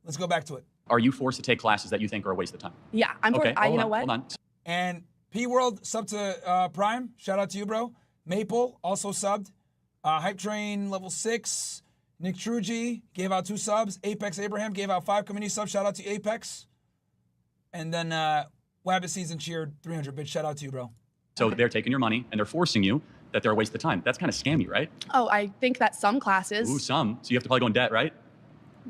Let's go back to it. Are you forced to take classes that you think are a waste of time? Yeah, I'm okay, you know what? Hold on. And P World sub to Prime. Shout out to you, bro. Maple also subbed. Hype Train level 6. Nick Trugy gave out 2 subs. Apex Abraham gave out 5 community subs. Shout out to Apex. And then Wabbit Season cheered 300 bits. Shout out to you, bro. So they're taking your money and they're forcing you that they're a waste of time. That's kind of scammy, right? Oh, I think that some classes. Ooh, some. So you have to probably go in debt, right?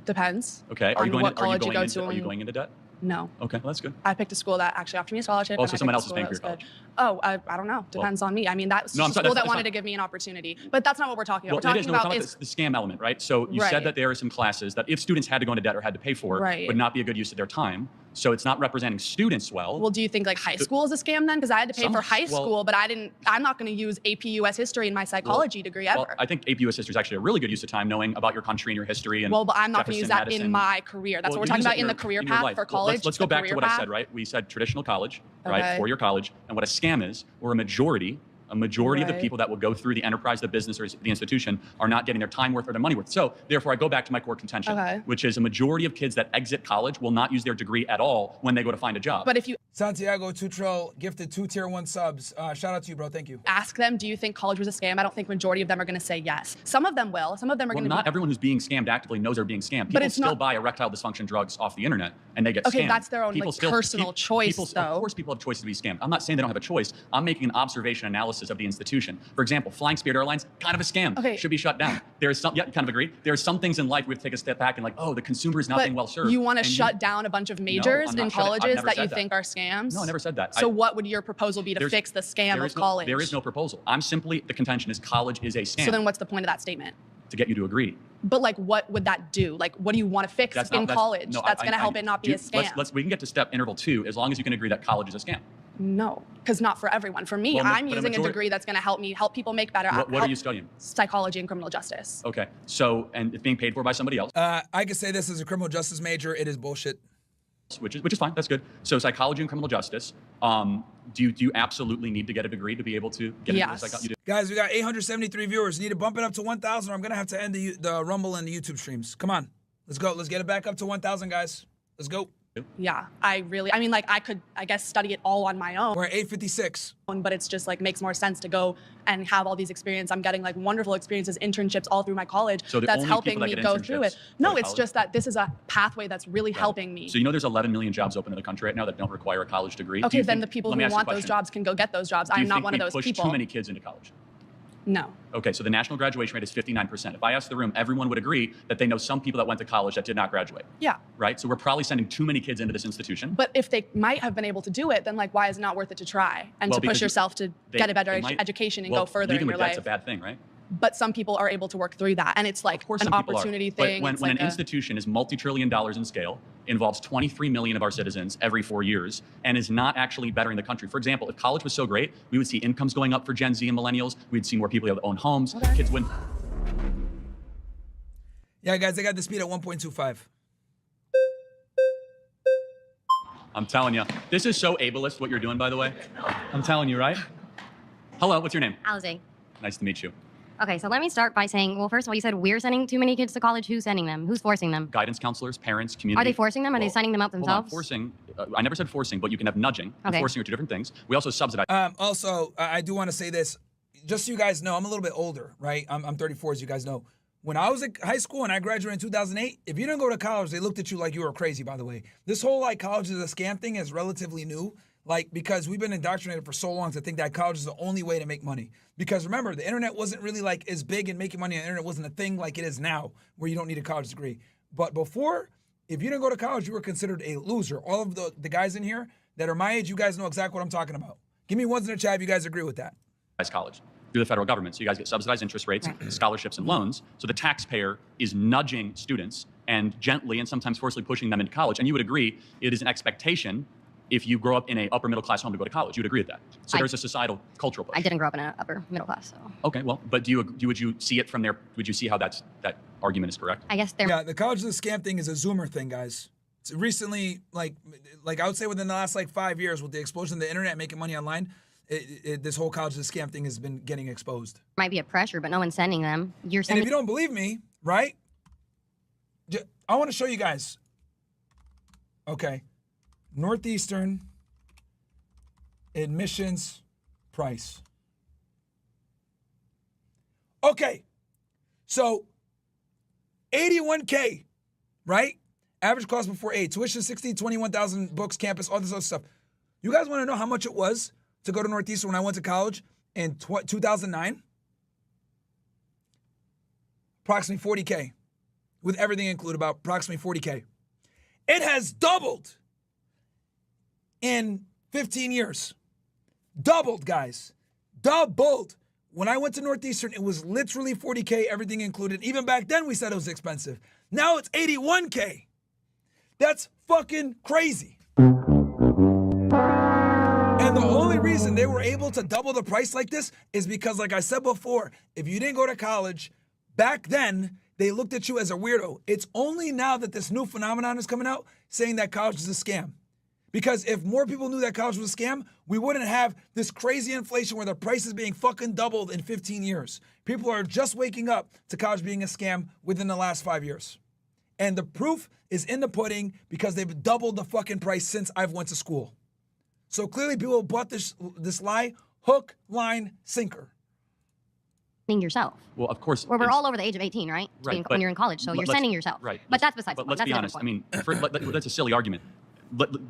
Depends. Okay. Are you going into debt? No. Okay, well, that's good. I picked a school that actually offered me a scholarship. Oh, so someone else is paying for your college. Oh, I don't know. Depends on me. I mean, that's a school that wanted to give me an opportunity. But that's not what we're talking about. Well, we're talking about the scam element, right? So you said that there are some classes that if students had to go into debt or had to pay for it, would not be a good use of their time. So it's not representing students well. Well, do you think like high school is a scam then? Because I had to pay for high school, but I'm not going to use AP US history in my psychology degree ever. Well, I think AP US history is actually a really good use of time, knowing about your country and your history. And but I'm not going to use that in my career. That's what we're talking about in the career path for college. Let's go back to what I said, right? We said traditional college, right? 4-year college. And what a scam is, or a majority of the people that will go through the enterprise, the business, or the institution are not getting their time worth or their money worth. So therefore, I go back to my core contention, which is a majority of kids that exit college will not use their degree at all when they go to find a job. But if you... Santiago Tutrell gifted 2 tier 1 subs. Shout out to you, bro. Thank you. Ask them, do you think college was a scam? I don't think majority of them are going to say yes. Some of them will. Some of them are going to not everyone who's being scammed actively knows they're being scammed. People still buy erectile dysfunction drugs off the internet and they get scammed. Okay, that's their own personal choice, though. Of course people have choices to be scammed. I'm not saying they don't have a choice. I'm making an observation analysis of the institution. For example, Flying Spirit Airlines, kind of a scam. Okay. Should be shut down. There's some, kind of agree. There are some things in life we have to take a step back and like, oh, the consumer is not being well served. You want to shut down a bunch of majors in colleges that you think are scams? No, I never said that. So what would your proposal be to fix the scam of college? There is no proposal. The contention is college is a scam. So then what's the point of that statement? To get you to agree. But like, what would that do? Like, what do you want to fix in college that's going to help it not be a scam? We can get to step interval 2 as long as you can agree that college is a scam. No, because not for everyone. For me, I'm using a degree that's going to help people make better. What are you studying? Psychology and criminal justice. Okay, so, and it's being paid for by somebody else? I can say this as a criminal justice major, it is bullshit. Which is fine, that's good. So psychology and criminal justice, do you absolutely need to get a degree to be able to get into this? Guys, we got 873 viewers. Need to bump it up to 1,000 or I'm going to have to end the Rumble and the YouTube streams. Come on, let's go. Let's get it back up to 1,000, guys. Let's go. Yeah, I mean, like I could, I guess, study it all on my own. We're at 856. But it's just like makes more sense to go and have all these experiences. I'm getting like wonderful experiences, internships all through my college. So that's helping me go through it. No, it's just that this is a pathway that's really helping me. So there's 11 million jobs open in the country right now that don't require a college degree. Okay, then the people who want those jobs can go get those jobs. I'm not one of those people. Do you think we push too many kids into college? No. Okay, so the national graduation rate is 59%. If I asked the room, everyone would agree that they know some people that went to college that did not graduate. Yeah. Right? So we're probably sending too many kids into this institution. But if they might have been able to do it, then like, why is it not worth it to try and to push yourself to get a better education and go further in your life? That's a bad thing, right? But some people are able to work through that, and it's like an opportunity thing. But when an institution is multi-trillion dollars in scale, involves 23 million of our citizens every 4 years, and is not actually bettering the country. For example, if college was so great, we would see incomes going up for Gen Z and millennials. We'd see more people who own homes. Okay. Kids wouldn't. Yeah, guys, I got the speed at 1.25. I'm telling you, this is so ableist what you're doing, by the way. I'm telling you, right? Hello, what's your name? Alize. Nice to meet you. Okay, so let me start by saying, well, first of all, you said we're sending too many kids to college. Who's sending them? Who's forcing them? Guidance counselors, parents, community. Are they forcing them? Are they signing them up themselves? Hold on, forcing. I never said forcing, but you can have nudging. And forcing are two different things. We also subsidize. Also, I do want to say this. Just so you guys know, I'm a little bit older, right? I'm 34, as you guys know. When I was in high school and I graduated in 2008, if you didn't go to college, they looked at you like you were crazy, by the way. This whole, like, college is a scam thing is relatively new. Like, because we've been indoctrinated for so long to think that college is the only way to make money. Because remember, the internet wasn't really like as big, and making money on the internet wasn't a thing like it is now, where you don't need a college degree. But before, if you didn't go to college, you were considered a loser. All of the guys in here that are my age, you guys know exactly what I'm talking about. Give me ones in the chat if you guys agree with that. College through the federal government. So you guys get subsidized interest rates, scholarships, and loans. So the taxpayer is nudging students and gently and sometimes forcibly pushing them into college. And you would agree it is an expectation if you grow up in a upper middle class home to go to college. You would agree with that. So there's a societal cultural push. I didn't grow up in an upper middle class, so. Okay, well, but would you see it from there? Would you see how that argument is correct? I guess Yeah, the college is a scam thing is a Zoomer thing, guys. It's recently, like I would say within the last 5 years, with the explosion of the internet making money online, this whole college is a scam thing has been getting exposed. Might be a pressure, but no one's sending them. And if you don't believe me, right? I want to show you guys. Okay. Northeastern admissions price. Okay. So 81K, right? Average cost before aid. Tuition 60, 21,000 books, campus, all this other stuff. You guys want to know how much it was to go to Northeastern when I went to college in 2009? Approximately 40K. With everything included, about approximately 40K. It has doubled in 15 years. Doubled, guys. Doubled. When I went to Northeastern, it was literally 40K, everything included. Even back then, we said it was expensive. Now it's 81K. That's fucking crazy. And the only reason they were able to double the price like this is because, like I said before, if you didn't go to college, back then, they looked at you as a weirdo. It's only now that this new phenomenon is coming out saying that college is a scam. Because if more people knew that college was a scam, we wouldn't have this crazy inflation where the price is being fucking doubled in 15 years. People are just waking up to college being a scam within the last 5 years. And the proof is in the pudding because they've doubled the fucking price since I've went to school. So clearly people bought this lie, hook, line, sinker. Yourself. Well, of course. Well, we're all over the age of 18, right? Right. When you're in college, so you're sending yourself. Right. But that's besides the point. Let's be honest. I mean, that's a silly argument.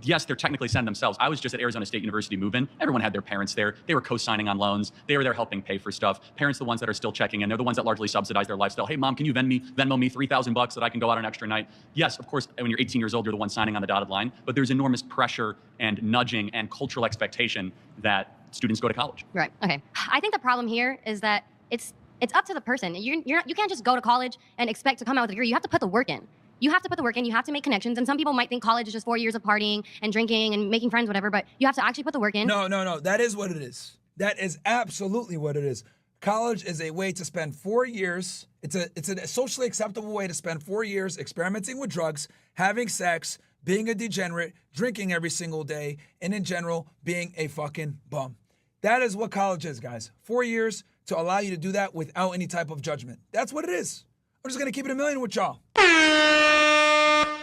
Yes, they're technically sending themselves. I was just at Arizona State University move-in. Everyone had their parents there. They were co-signing on loans. They were there helping pay for stuff. Parents, the ones that are still checking in. They're the ones that largely subsidize their lifestyle. Hey, mom, can you Venmo me $3,000 that I can go out on an extra night? Yes, of course, when you're 18 years old, you're the one signing on the dotted line. But there's enormous pressure and nudging and cultural expectation that students go to college. Right. Okay. I think the problem here is that it's up to the person. You can't just go to college and expect to come out with a degree. You have to put the work in. You have to put the work in. You have to make connections. And some people might think college is just 4 years of partying and drinking and making friends, whatever. But you have to actually put the work in. No. That is what it is. That is absolutely what it is. College is a way to spend 4 years. It's a socially acceptable way to spend 4 years experimenting with drugs, having sex, being a degenerate, drinking every single day, and in general, being a fucking bum. That is what college is, guys. 4 years to allow you to do that without any type of judgment. That's what it is. I'm just going to keep it a million with y'all.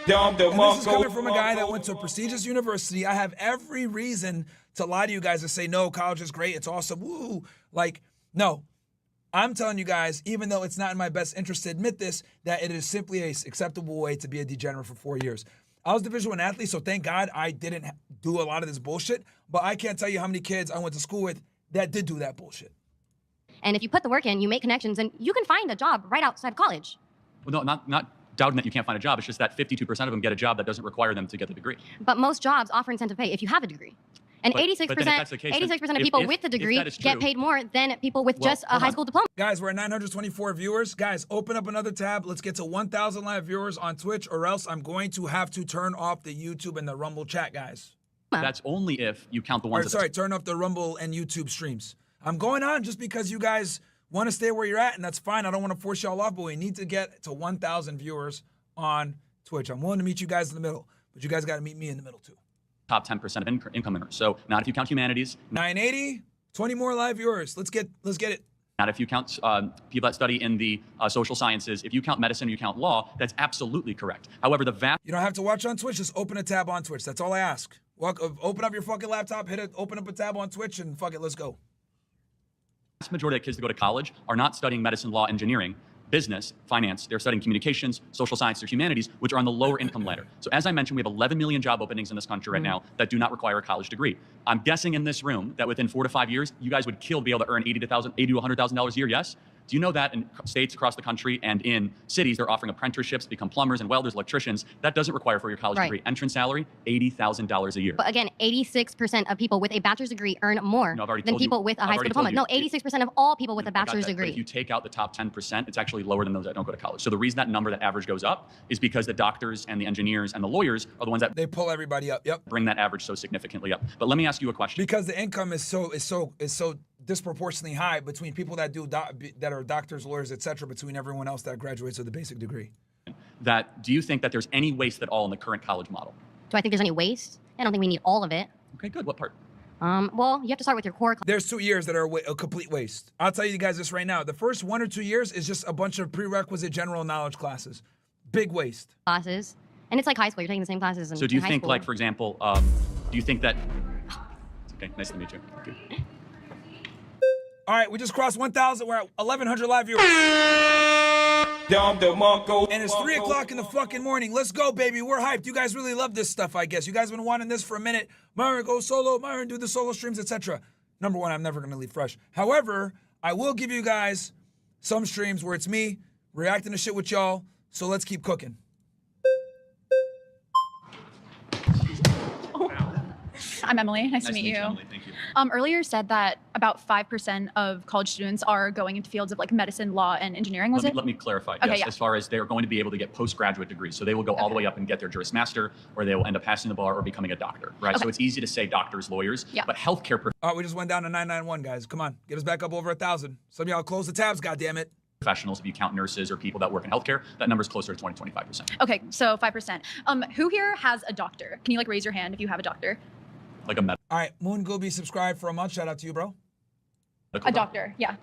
And this is coming from a guy that went to a prestigious university. I have every reason to lie to you guys and say, no, college is great. It's awesome. Woo. Like, no. I'm telling you guys, even though it's not in my best interest to admit this, that it is simply an acceptable way to be a degenerate for 4 years. I was a Division I athlete, so thank God I didn't do a lot of this bullshit. But I can't tell you how many kids I went to school with that did do that bullshit. And if you put the work in, you make connections, and you can find a job right outside of college. Well, no, not doubting that you can't find a job. It's just that 52% of them get a job that doesn't require them to get the degree. But most jobs offer incentive pay if you have a degree. And 86% of people with the degree get paid more than people with just a high school diploma. Guys, we're at 924 viewers. Guys, open up another tab. Let's get to 1,000 live viewers on Twitch, or else I'm going to have to turn off the YouTube and the Rumble chat, guys. That's only if you count the ones turn off the Rumble and YouTube streams. I'm going on just because you guys want to stay where you're at, and that's fine. I don't want to force y'all off, but we need to get to 1,000 viewers on Twitch. I'm willing to meet you guys in the middle, but you guys got to meet me in the middle too. Top 10% of income earners. So not if you count humanities. 980, 20 more live viewers. Let's get it. Not if you count people that study in the social sciences. If you count medicine, you count law. That's absolutely correct. However, you don't have to watch on Twitch. Just open a tab on Twitch. That's all I ask. Open up your fucking laptop, open up a tab on Twitch, and fuck it, let's go. The vast majority of kids that go to college are not studying medicine, law, engineering, business, finance. They're studying communications, social science, or humanities, which are on the lower income ladder. So as I mentioned, we have 11 million job openings in this country right now that do not require a college degree. I'm guessing in this room that within 4 to 5 years, you guys would kill to be able to earn $80,000 to $100,000 a year, yes? Do you know that in states across the country and in cities, they're offering apprenticeships to become plumbers and welders, electricians? That doesn't require for your college degree. Entrance salary, $80,000 a year. But again, 86% of people with a bachelor's degree earn more than people with a high school diploma. No, 86% of all people with a bachelor's degree. But if you take out the top 10%, it's actually lower than those that don't go to college. So the reason that number, that average goes up, is because the doctors and the engineers and the lawyers are the ones that they pull everybody up. Yep. Bring that average so significantly up. But let me ask you a question. Because the income is so disproportionately high between people that that are doctors, lawyers, etc., between everyone else that graduates with a basic degree. Do you think that there's any waste at all in the current college model? Do I think there's any waste? I don't think we need all of it. Okay, good. What part? Well, you have to start with your core. There's 2 years that are a complete waste. I'll tell you guys this right now. The first 1 or 2 years is just a bunch of prerequisite general knowledge classes. Big waste. Classes. And it's like high school. You're taking the same classes in So do you high think, school. like, for example, do you think that... Okay, nice to meet you. Thank you. All right, we just crossed 1,000. We're at 1,100 live viewers. And it's 3 o'clock in the fucking morning. Let's go, baby. We're hyped. You guys really love this stuff, I guess. You guys have been wanting this for a minute. Myron, go solo. Myron, do the solo streams, etc. Number one, I'm never going to leave fresh. However, I will give you guys some streams where it's me reacting to shit with y'all. So let's keep cooking. I'm Emily. Nice to meet you. Emily. Thank you. Earlier said that about 5% of college students are going into fields of like medicine, law, and engineering. Let me clarify. Okay, yes, yeah. as far as they're going to be able to get postgraduate degrees. So they will go all the way up and get their Juris Master, or they will end up passing the bar or becoming a doctor, right? Okay. So it's easy to say doctors, lawyers, but healthcare All right, we just went down to 991, guys. Come on, get us back up over 1,000. Some of y'all close the tabs, goddammit. professionals, if you count nurses or people that work in healthcare, that number is closer to 20-25%. Okay, so 5%. Who here has a doctor? Can you like raise your hand if you have a doctor? Like a medical. All right, Moon Gooby subscribed for a month. Shout out to you, bro. A doctor, yeah.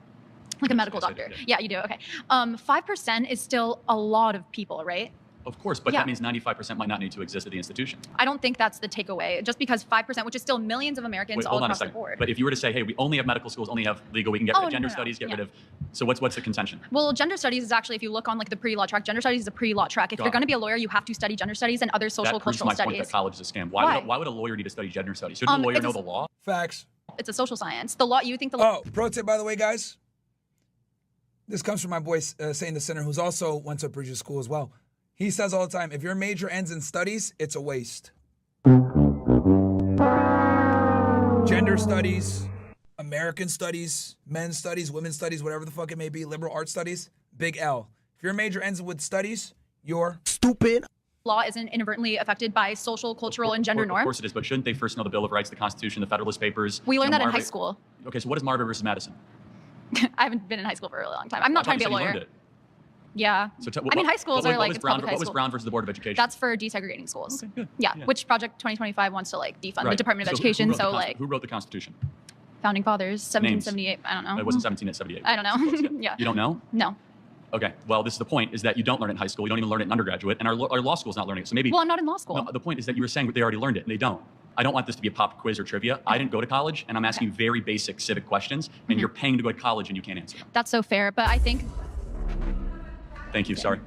Like a medical doctor. Yeah, you do, okay. 5% is still a lot of people, right? Of course, but that means 95% might not need to exist at the institution. I don't think that's the takeaway. Just because 5%, which is still millions of Americans all across the board. But if you were to say, hey, we only have medical schools, only have legal, we can get rid of gender studies, get rid of... So what's the contention? Well, gender studies is actually, if you look on like the pre-law track, gender studies is a pre-law track. If you're going to be a lawyer, you have to study gender studies and other social cultural That proves my point studies. that college is a scam. Why would a lawyer need to study gender studies? Shouldn't a lawyer know the law? Facts. It's a social science. The law, you think the law... Oh, pro tip, by the way, guys. This comes from my boy, Saint the Sinner, who's also went to a preacher school as well. He says all the time, if your major ends in studies, it's a waste. Gender studies, American studies, men's studies, women's studies, whatever the fuck it may be, liberal arts studies, big L. If your major ends with studies, you're stupid. Law isn't inadvertently affected by social, cultural, and gender norms. Of course it is, but shouldn't they first know the Bill of Rights, the Constitution, the Federalist Papers? We learned that in high school. Okay, so what is Marbury versus Madison? I haven't been in high school for a really long time. I'm not trying to be a lawyer. Yeah. So I mean, high schools are like it's public high What was school. Brown versus the Board of Education? That's for desegregating schools. Okay, good. Yeah, which Project 2025 wants to like defund the Department of Education. Who wrote the Constitution? Founding Fathers, 1778. I don't know. It wasn't 1778. I don't know. Yeah. You don't know? No. Okay. Well, this is the point: is that you don't learn it in high school. You don't even learn it in undergraduate, and our law school's not learning it. So maybe. Well, I'm not in law school. No, the point is that you were saying that they already learned it, and they don't. I don't want this to be a pop quiz or trivia. I didn't go to college, and I'm asking you very basic civic questions, and you're paying to go to college, and you can't answer them. That's so fair, but I think. Thank you. Sorry.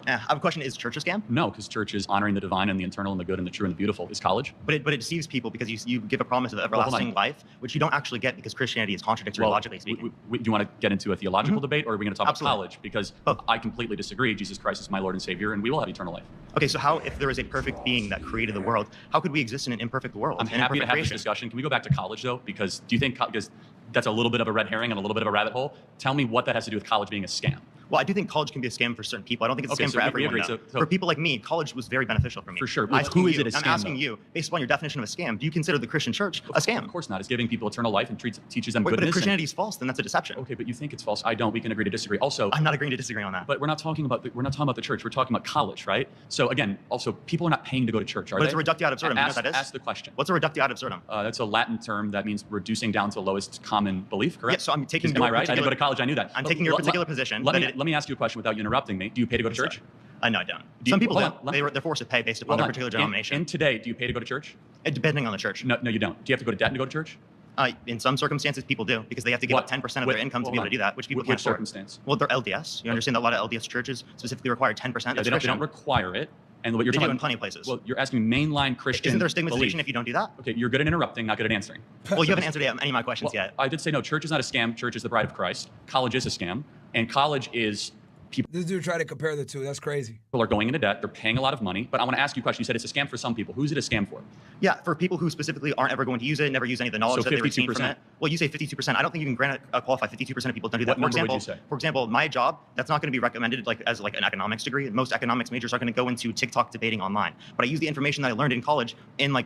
I have a question. Is church a scam? No, because church is honoring the divine and the eternal and the good and the true and the beautiful. Is college? But it deceives people because you give a promise of everlasting life, which you don't actually get because Christianity is contradictory logically speaking. Do you want to get into a theological debate, or are we going to talk about college? Because I completely disagree. Jesus Christ is my Lord and Savior, and we will have eternal life. Okay, so how, if there is a perfect being that created the world, how could we exist in an imperfect world? I'm happy to have this discussion. Can we go back to college, though? Because do you think, because that's a little bit of a red herring and a little bit of a rabbit hole, tell me what that has to do with college being a scam. Well, I do think college can be a scam for certain people. I don't think it's a scam for everyone. So for people like me, college was very beneficial for me. For sure. But who is it a scam? I'm asking you, based upon your definition of a scam, do you consider the Christian church a scam? Of course not. It's giving people eternal life and teaches them But goodness. if Christianity is false, then that's a deception. Okay, but you think it's false. I don't. We can agree to disagree. Also, I'm not agreeing to disagree on that. But we're not talking about the church. We're talking about college, right? So again, also people are not paying to go to church, are they? But it's a reductio ad absurdum. You know what that is? Ask the question. What's a reductio ad absurdum? That's a Latin term that means reducing down to the lowest common belief, correct? Yeah, so I'm taking Am I right? I didn't go to college. I knew that. I'm taking your particular position. Let me ask you a question without you interrupting me. Do you pay to go to church? No, I don't. Some people don't. They're forced to pay based upon their particular denomination. And today, do you pay to go to church? Depending on the church. No, you don't. Do you have to go to debt to go to church? In some circumstances, people do because they have to give up 10% of their income to be able to do that, which people can't afford. Which circumstance? Well, they're LDS. You understand that a lot of LDS churches specifically require 10%. They don't require it. And what you're talking talking in plenty of places. Well, you're asking mainline Christian. Isn't there stigmatization if you don't do that? Okay, you're good at interrupting, not good at answering. Well, you haven't answered any of my questions yet. I did say no. Church is not a scam. Church is the bride of Christ. College is a scam, and college is. This dude tried to compare the two. That's crazy. People are going into debt. They're paying a lot of money. But I want to ask you a question. You said it's a scam for some people. Who's it a scam for? Yeah, for people who specifically aren't ever going to use it, never use any of the knowledge that they receive from it. Well, you say 52%. I don't think you can qualify 52% of people don't do that. What number would you say? For example, my job, that's not going to be recommended as an economics degree. Most economics majors are going to go into TikTok debating online. But I use the information that I learned in college in my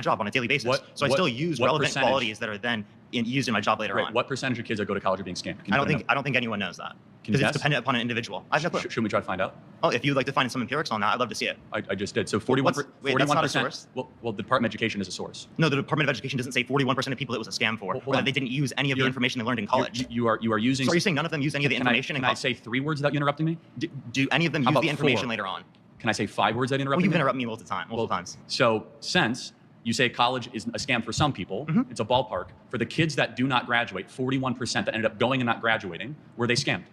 job on a daily basis. So I still use relevant qualities that are then used in my job later on. What percentage of kids that go to college are being scammed? I don't think anyone knows that. Because it's dependent upon an individual. I have no clue. Shouldn't we try to find out? Oh, if you'd like to find some empirics on that, I'd love to see it. I just did. So 41%. Wait, that's not a source? Well, the Department of Education is a source. No, the Department of Education doesn't say 41% of people it was a scam for, or that they didn't use any of the information they learned in college. You are using. So are you saying none of them use any of the information? Can I say 3 words without you interrupting me? Do any of them use the information later on? Can I say 5 words that interrupt Well, me? you've interrupted me multiple times. So since you say college is a scam for some people, it's a ballpark. For the kids that do not graduate, 41% that ended up going and not graduating, were they scammed?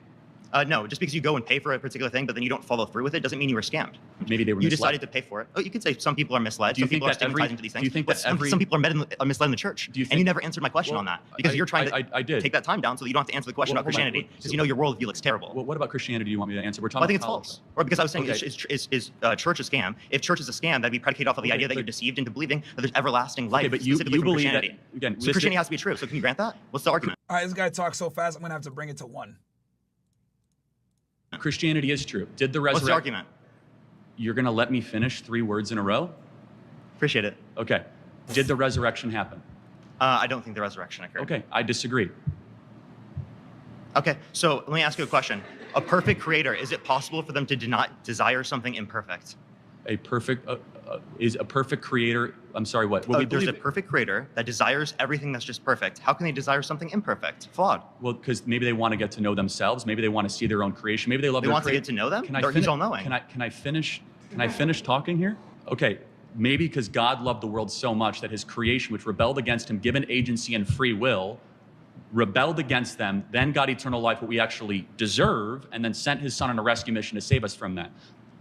No, just because you go and pay for a particular thing, but then you don't follow through with it, doesn't mean you were scammed. Maybe they were You misled. decided to pay for it. Oh, you could say some people are misled. Some people are stigmatizing to these things. Do you think that some people are misled in the church? And you never answered my question on that because you're trying to take that time down so that you don't have to answer the question about Christianity because you know your worldview looks terrible. Well, what about Christianity do you want me to answer? We're talking I think it's about false. Or because I was saying, is church a scam? If church is a scam, that'd be predicated off of the idea that you're deceived into believing that there's everlasting life. But you believe Christianity. that, again, so Christianity has to be true. So can you grant that? What's the argument? All right, this guy talks so fast, I'm going to have to bring it to 1. Christianity is true. Did the resurrection? What's the argument? You're going to let me finish 3 words in a row? Appreciate it. Okay. Did the resurrection happen? I don't think the resurrection occurred. Okay, I disagree. Okay, so let me ask you a question. A perfect creator, is it possible for them to not desire something imperfect? Is a perfect creator, I'm sorry, what? There's a perfect creator that desires everything that's just perfect. How can they desire something imperfect, flawed? Well, because maybe they want to get to know themselves. Maybe they want to see their own creation. Maybe they love They want to get to know them? He's all-knowing. Can I finish talking here? Okay, maybe because God loved the world so much that his creation, which rebelled against him, given agency and free will, rebelled against them, then got eternal life, what we actually deserve, and then sent his son on a rescue mission to save us from that.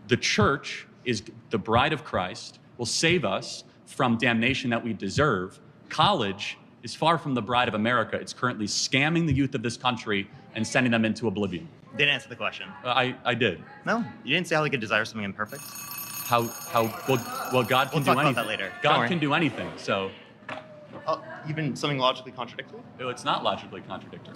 The church is the bride of Christ, will save us from damnation that we deserve. College is far from the bride of America. It's currently scamming the youth of this country and sending them into oblivion. Didn't answer the question. I did. No, you didn't say how they could desire something imperfect. Well, God can do anything. We'll talk about that later. God can do anything, so. You've been something logically contradictory? No, it's not logically contradictory.